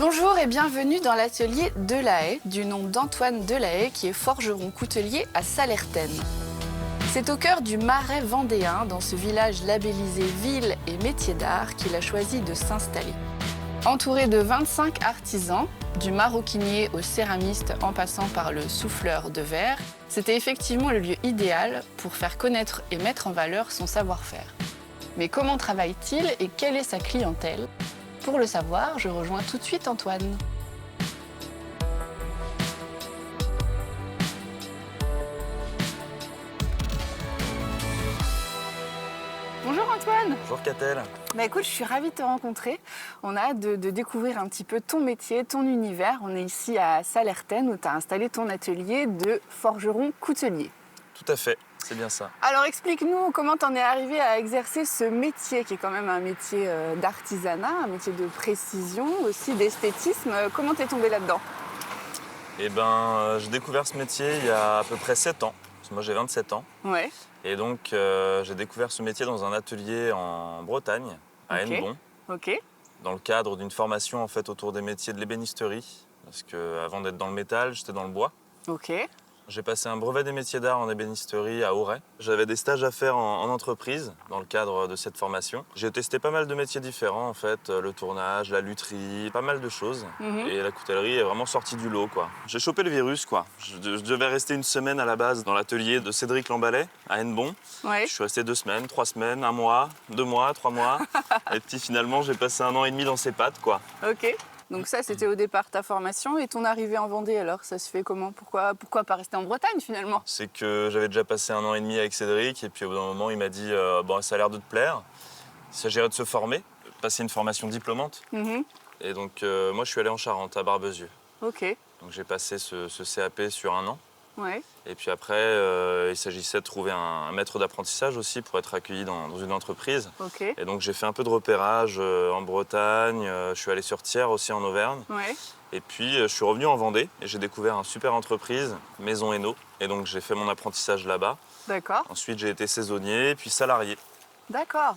Bonjour et bienvenue dans l'atelier Delahaye, du nom d'Antoine Delahaye qui est forgeron coutelier à Sallertaine. C'est au cœur du Marais vendéen, dans ce village labellisé Ville et Métiers d'Art, qu'il a choisi de s'installer. Entouré de 25 artisans, du maroquinier au céramiste en passant par le souffleur de verre, c'était effectivement le lieu idéal pour faire connaître et mettre en valeur son savoir-faire. Mais comment travaille-t-il et quelle est sa clientèle ? Pour le savoir, je rejoins tout de suite Antoine. Bonjour Antoine. Bonjour Catel. Écoute, je suis ravie de te rencontrer. On a hâte de découvrir un petit peu ton métier, ton univers. On est ici à Sallertaine où tu as installé ton atelier de forgeron coutelier. Tout à fait, c'est bien ça. Alors explique-nous comment tu en es arrivé à exercer ce métier qui est quand même un métier d'artisanat, un métier de précision, aussi d'esthétisme. Comment t'es tombé là-dedans ? J'ai découvert ce métier il y a à peu près 7 ans. Parce que moi j'ai 27 ans. Ouais. Et donc j'ai découvert ce métier dans un atelier en Bretagne, à Hennebont. Ok. Dans le cadre d'une formation en fait autour des métiers de l'ébénisterie. Parce qu'avant d'être dans le métal, j'étais dans le bois. Ok. J'ai passé un brevet des métiers d'art en ébénisterie à Auray. J'avais des stages à faire en entreprise dans le cadre de cette formation. J'ai testé pas mal de métiers différents en fait, le tournage, la lutherie, pas mal de choses. Et la coutellerie est vraiment sortie du lot quoi. J'ai chopé le virus quoi. Je devais rester une semaine à la base dans l'atelier de Cédric Lamballet à Hennebont. Ouais. Je suis resté 2 semaines, 3 semaines, 1 mois, 2 mois, 3 mois. Et puis finalement j'ai passé 1 an et demi dans ses pattes quoi. Ok. Donc ça, c'était au départ ta formation. Et ton arrivée en Vendée, alors, ça se fait comment ? Pourquoi pas rester en Bretagne, finalement ? C'est que j'avais déjà passé 1 an et demi avec Cédric et puis au bout d'un moment, il m'a dit ça a l'air de te plaire. Il s'agirait de se former, de passer une formation diplômante. Et donc moi, je suis allé en Charente, à Barbezieux. Ok. Donc j'ai passé ce CAP sur 1 an. Ouais. Et puis après, il s'agissait de trouver un maître d'apprentissage aussi pour être accueilli dans une entreprise. Ok. Et donc j'ai fait un peu de repérage en Bretagne, je suis allé sur Thiers aussi en Auvergne. Ouais. Et puis je suis revenu en Vendée et j'ai découvert une super entreprise, Maison Hainaut. Et donc j'ai fait mon apprentissage là-bas. D'accord. Ensuite j'ai été saisonnier, puis salarié. D'accord.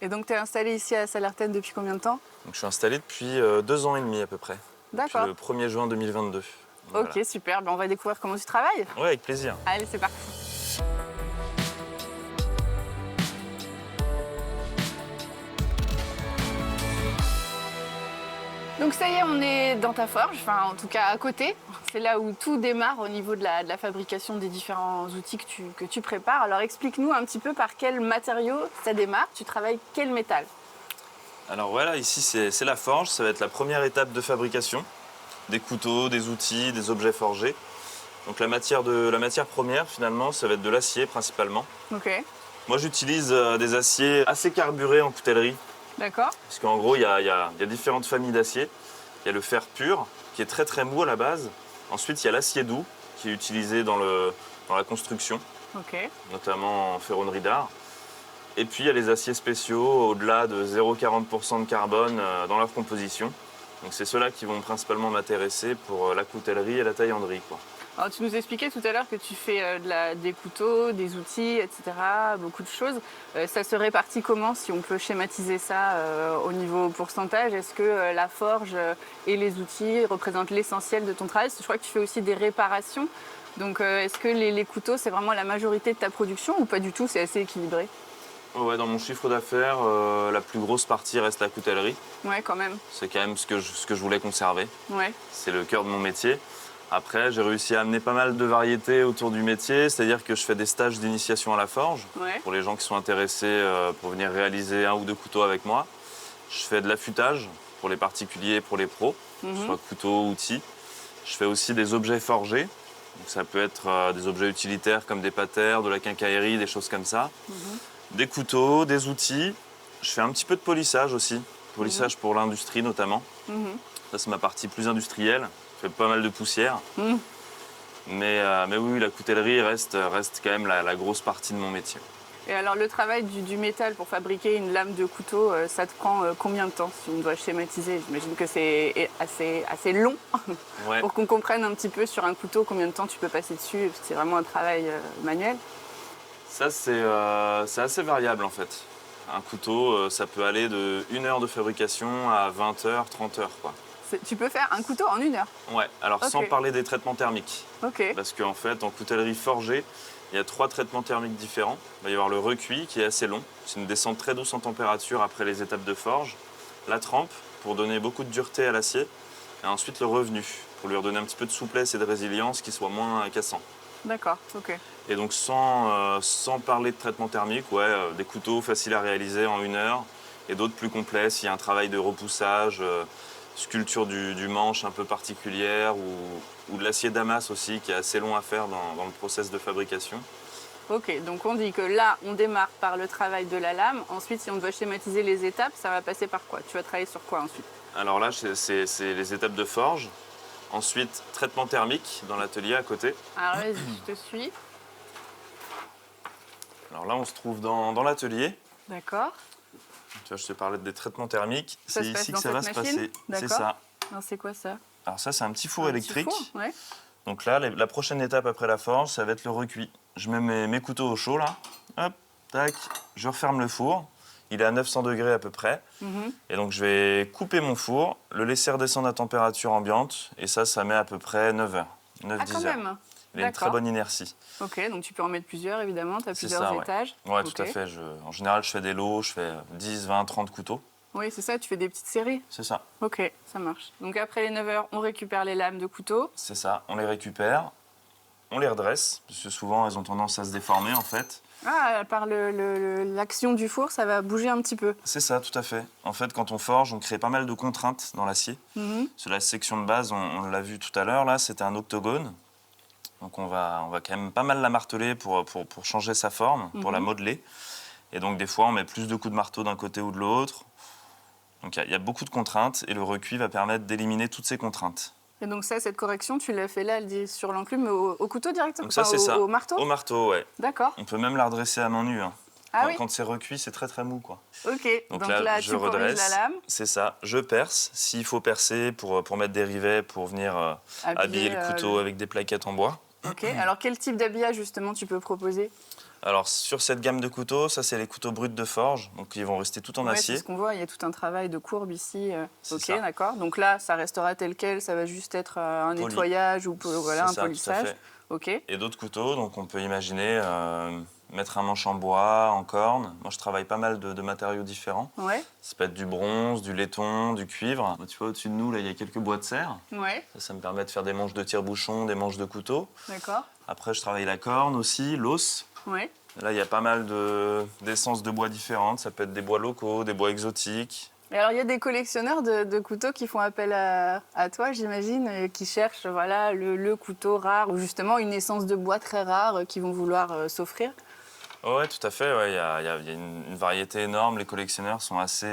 Et donc, tu es installé ici à Sallertaine depuis combien de temps ? Donc je suis installé depuis 2 ans et demi à peu près. D'accord. Depuis le 1er juin 2022. Ok, Voilà. super. On va découvrir comment tu travailles. Ouais, avec plaisir. Allez, c'est parti. Donc ça y est, on est dans ta forge, enfin en tout cas à côté. C'est là où tout démarre au niveau de la fabrication des différents outils que tu prépares. Alors explique-nous un petit peu par quel matériau ça démarre. Tu travailles quel métal ? Alors voilà, ici c'est la forge, ça va être la première étape de fabrication. Des couteaux, des outils, des objets forgés. Donc la matière première finalement, ça va être de l'acier principalement. Ok. Moi j'utilise des aciers assez carburés en coutellerie. D'accord. Parce qu'en gros, il y a différentes familles d'acier. Il y a le fer pur, qui est très très mou à la base. Ensuite, il y a l'acier doux, qui est utilisé dans la construction, Ok. notamment en ferronnerie d'art. Et puis, il y a les aciers spéciaux, au-delà de 0,40% de carbone dans leur composition. Donc, c'est ceux-là qui vont principalement m'intéresser pour la coutellerie et la taillanderie, quoi. Alors, tu nous expliquais tout à l'heure que tu fais des couteaux, des outils, etc., beaucoup de choses. Ça se répartit comment, si on peut schématiser ça au niveau pourcentage ? Est-ce que la forge et les outils représentent l'essentiel de ton travail ? Je crois que tu fais aussi des réparations. Donc, est-ce que les couteaux, c'est vraiment la majorité de ta production ou pas du tout ? C'est assez équilibré ? Ouais, dans mon chiffre d'affaires, la plus grosse partie reste la coutellerie. Ouais, quand même. C'est quand même ce que je voulais conserver. Ouais. C'est le cœur de mon métier. Après, j'ai réussi à amener pas mal de variétés autour du métier, c'est-à-dire que je fais des stages d'initiation à la forge pour les gens qui sont intéressés pour venir réaliser 1 ou 2 couteaux avec moi. Je fais de l'affûtage pour les particuliers et pour les pros, que ce soit couteaux, outils. Je fais aussi des objets forgés. Donc, ça peut être des objets utilitaires comme des patères, de la quincaillerie, des choses comme ça. Des couteaux, des outils. Je fais un petit peu de polissage aussi, polissage pour l'industrie notamment. Ça, c'est ma partie plus industrielle. Je fais pas mal de poussière. Mais oui, la coutellerie reste quand même la grosse partie de mon métier. Et alors, le travail du métal pour fabriquer une lame de couteau, ça te prend combien de temps, si on doit schématiser ? J'imagine que c'est assez long Ouais. pour qu'on comprenne un petit peu sur un couteau combien de temps tu peux passer dessus. C'est vraiment un travail manuel. Ça, c'est assez variable en fait. Un couteau, ça peut aller de 1 heure de fabrication à 20 heures, 30 heures, quoi. Tu peux faire un couteau en 1 heure? Ouais, alors Ok. sans parler des traitements thermiques. Ok. Parce qu'en fait, en coutellerie forgée, il y a 3 traitements thermiques différents. Il va y avoir le recuit qui est assez long. C'est une descente très douce en température après les étapes de forge. La trempe pour donner beaucoup de dureté à l'acier. Et ensuite le revenu pour lui redonner un petit peu de souplesse et de résilience qui soit moins cassant. D'accord, ok. Et donc sans parler de traitement thermique, des couteaux faciles à réaliser en 1 heure et d'autres plus complexes. Il y a un travail de repoussage, sculpture du manche un peu particulière ou de l'acier damas aussi qui est assez long à faire dans le process de fabrication. Ok, donc on dit que là, on démarre par le travail de la lame. Ensuite, si on doit schématiser les étapes, ça va passer par quoi? Tu vas travailler sur quoi ensuite? Alors là, c'est les étapes de forge. Ensuite, traitement thermique dans l'atelier à côté. Alors vas-y, je te suis. Alors là, on se trouve dans l'atelier. D'accord. Tu vois, je te parlais des traitements thermiques. Ça C'est se passe ici dans que ça va se cette machine? passer. C'est D'accord. ça. Alors c'est quoi ça? Alors ça, c'est un petit four Un électrique. petit four, ouais. Donc là, la prochaine étape après la forge, ça va être le recuit. Je mets mes couteaux au chaud là. Hop, tac. Je referme le four. Il est à 900 degrés à peu près. Et donc je vais couper mon four, le laisser redescendre à température ambiante. Et ça met à peu près 9 heures. 9-10 Ah, quand heures. même. Il a une très bonne inertie. Ok, donc tu peux en mettre plusieurs, évidemment. Tu as C'est plusieurs ça, ouais. étages. Ouais, Ok. tout à fait. En général, je fais des lots, je fais 10, 20, 30 couteaux. Oui, c'est ça, tu fais des petites séries. C'est ça. Ok, ça marche. Donc après les 9 heures, on récupère les lames de couteau. C'est ça. On les récupère, on les redresse, parce que souvent, elles ont tendance à se déformer en fait. Ah, par l'action du four, ça va bouger un petit peu. C'est ça, tout à fait. En fait, quand on forge, on crée pas mal de contraintes dans l'acier. Sur la section de base, on l'a vu tout à l'heure, là, c'était un octogone. Donc on va quand même pas mal la marteler pour changer sa forme, pour la modeler. Et donc des fois, on met plus de coups de marteau d'un côté ou de l'autre. Donc il y a beaucoup de contraintes et le recuit va permettre d'éliminer toutes ces contraintes. Et donc ça, cette correction, tu l'as fait là, elle dit sur l'enclume, mais au couteau directement? Donc ça, c'est ça. Au marteau? Au marteau, ouais. D'accord. On peut même la redresser à main nue. Hein. Ah oui. Quand c'est recuit, c'est très très mou, quoi. Ok, Donc là je tu corriges redresse. la lame. C'est ça. Je perce. S'il faut percer pour mettre des rivets, pour venir habiller le couteau avec des plaquettes en bois. Ok, alors quel type d'habillage justement tu peux proposer? Alors sur cette gamme de couteaux, ça c'est les couteaux bruts de forge, donc ils vont rester tout en acier. C'est ce qu'on voit, il y a tout un travail de courbe ici. Ok, ça. d'accord. Donc là, ça restera tel quel, ça va juste être un Poli. nettoyage ou voilà, un C'est ça, polissage. tout à fait. Ok. Et d'autres couteaux, donc on peut imaginer mettre un manche en bois, en corne. Moi je travaille pas mal de matériaux différents. Ouais. Ça peut être du bronze, du laiton, du cuivre. Tu vois au-dessus de nous, là, il y a quelques bois de serre. Ouais. Ça me permet de faire des manches de tire-bouchon, des manches de couteau. D'accord. Après, je travaille la corne aussi, l'os. Ouais. Là, il y a pas mal d'essences de bois différentes. Ça peut être des bois locaux, des bois exotiques. Et alors, il y a des collectionneurs de couteaux qui font appel à toi, j'imagine, qui cherchent voilà, le couteau rare ou justement une essence de bois très rare qui vont vouloir s'offrir. Oui, tout à fait. Ouais. Il y a une variété énorme. Les collectionneurs sont assez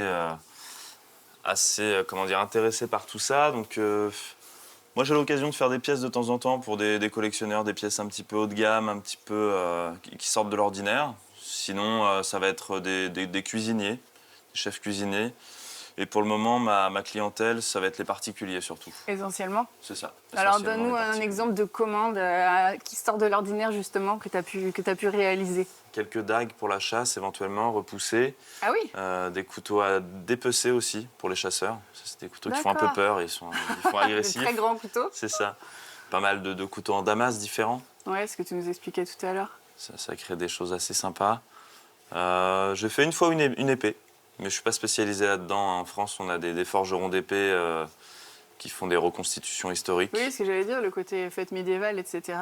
intéressés par tout ça. Donc, moi, j'ai l'occasion de faire des pièces de temps en temps pour des collectionneurs, des pièces un petit peu haut de gamme, un petit peu qui sortent de l'ordinaire. Sinon, ça va être des cuisiniers, des chefs cuisiniers. Et pour le moment, ma clientèle, ça va être les particuliers surtout. Essentiellement. C'est ça. Alors, donne-nous un exemple de commande qui sort de l'ordinaire, justement, que tu as pu réaliser. Quelques dagues pour la chasse, éventuellement, repoussées. Ah oui. Des couteaux à dépecer aussi, pour les chasseurs. C'est des couteaux qui font un peu peur, ils font agressifs. Des très grands couteaux. C'est ça. Pas mal de couteaux en damas différents. Ouais, ce que tu nous expliquais tout à l'heure. Ça crée des choses assez sympas. J'ai fait une fois une épée. Mais je ne suis pas spécialisé là-dedans. En France, on a des forgerons d'épée qui font des reconstitutions historiques. Oui, ce que j'allais dire, le côté fête médiévale, etc.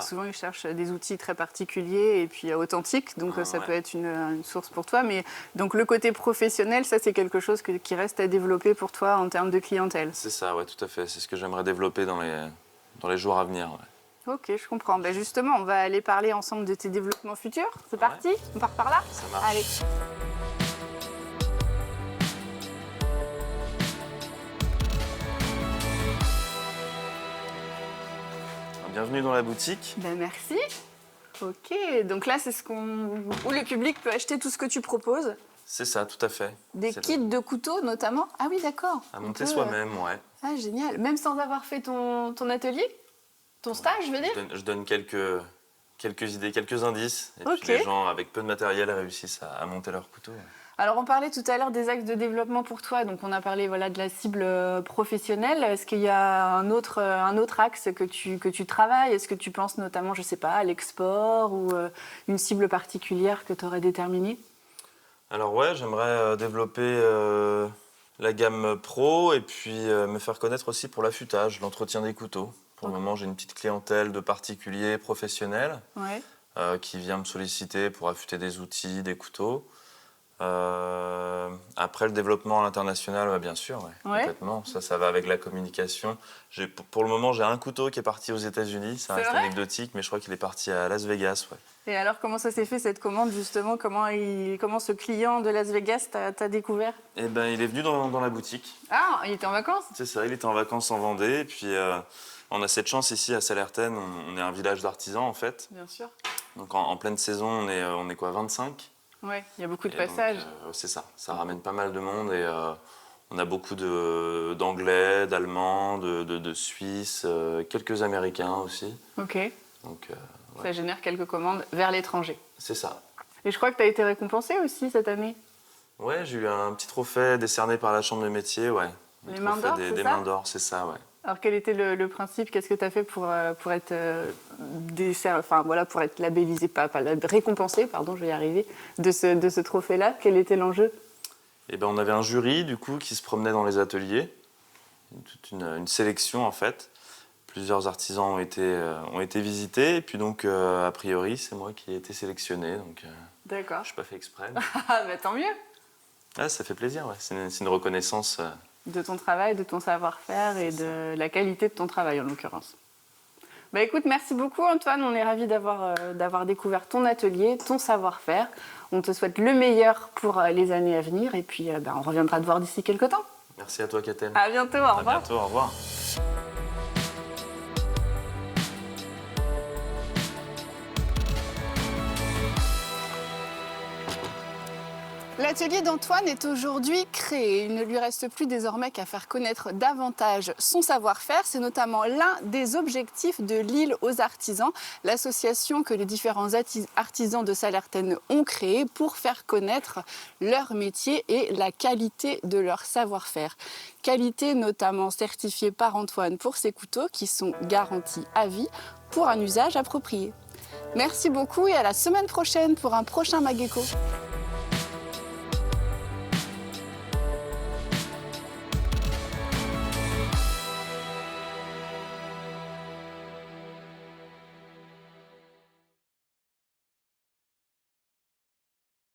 Souvent, ils cherchent des outils très particuliers et puis authentiques. Donc, ça peut être une source pour toi. Mais donc, le côté professionnel, ça, c'est quelque chose qui reste à développer pour toi en termes de clientèle. C'est ça, ouais, tout à fait. C'est ce que j'aimerais développer dans les jours à venir. Ouais. Ok, je comprends. Ben justement, on va aller parler ensemble de tes développements futurs. C'est parti? On part par là? Ça marche. Allez. Bienvenue dans la boutique. Ben merci. Ok, donc là, c'est où le public peut acheter tout ce que tu proposes. C'est ça, tout à fait. Des kits de couteaux, notamment. Ah oui, d'accord. À monter soi-même, ouais. Ah, génial. Même sans avoir fait ton atelier? Ton stage, je veux dire? Je donne quelques idées, quelques indices. Et Ok. puis les gens, avec peu de matériel, réussissent à monter leur couteau. Alors, on parlait tout à l'heure des axes de développement pour toi. Donc, on a parlé voilà, de la cible professionnelle. Est-ce qu'il y a un autre axe que tu travailles? Est-ce que tu penses notamment, je ne sais pas, à l'export ou une cible particulière que tu aurais déterminée? Alors ouais, j'aimerais développer la gamme pro et puis me faire connaître aussi pour l'affûtage, l'entretien des couteaux. Pour le moment, j'ai une petite clientèle de particuliers professionnels Ouais. qui vient me solliciter pour affûter des outils, des couteaux. Après, le développement à l'international, ouais, bien sûr, ouais, complètement. Ça va avec la communication. Pour le moment, j'ai un couteau qui est parti aux États-Unis. Ça reste anecdotique, mais je crois qu'il est parti à Las Vegas. Ouais. Et alors, comment ça s'est fait cette commande justement? Comment ce client de Las Vegas t'a découvert? Eh ben, il est venu dans la boutique. Ah, il était en vacances? C'est ça, il était en vacances en Vendée. Et puis, on a cette chance ici à Salertaine. On est un village d'artisans en fait. Bien sûr. Donc en pleine saison, on est quoi, 25? Ouais, il y a beaucoup de passages. C'est ça, ça ramène pas mal de monde et on a beaucoup d'Anglais, d'Allemands, de Suisses, quelques Américains aussi. Ok. Donc, ouais. Ça génère quelques commandes vers l'étranger. C'est ça. Et je crois que tu as été récompensé aussi cette année. Ouais, j'ai eu un petit trophée décerné par la Chambre des métiers, ouais. Les mains d'or, c'est ça? Des mains d'or, c'est ça, ouais. Alors quel était le principe? Qu'est-ce que tu as fait pour être pour être labellisé, pas récompensé, pardon, je vais y arriver, de ce trophée-là? Quel était l'enjeu? Eh ben, on avait un jury du coup qui se promenait dans les ateliers, toute une sélection en fait. Plusieurs artisans ont été visités et puis donc a priori c'est moi qui ai été sélectionné, donc d'accord. Je n'ai pas fait exprès. Ah bah tant mieux. Ah, ça fait plaisir, ouais. C'est une reconnaissance. De ton travail, de ton savoir-faire et de la qualité de ton travail en l'occurrence. Bah écoute, merci beaucoup Antoine, on est ravis d'avoir découvert ton atelier, ton savoir-faire. On te souhaite le meilleur pour les années à venir et puis on reviendra te voir d'ici quelques temps. Merci à toi Katen. À bientôt, au revoir. À bientôt, au revoir. L'atelier d'Antoine est aujourd'hui créé. Il ne lui reste plus désormais qu'à faire connaître davantage son savoir-faire. C'est notamment l'un des objectifs de l'Île aux artisans, l'association que les différents artisans de Salertaine ont créée pour faire connaître leur métier et la qualité de leur savoir-faire. Qualité notamment certifiée par Antoine pour ses couteaux qui sont garantis à vie pour un usage approprié. Merci beaucoup et à la semaine prochaine pour un prochain Mageco.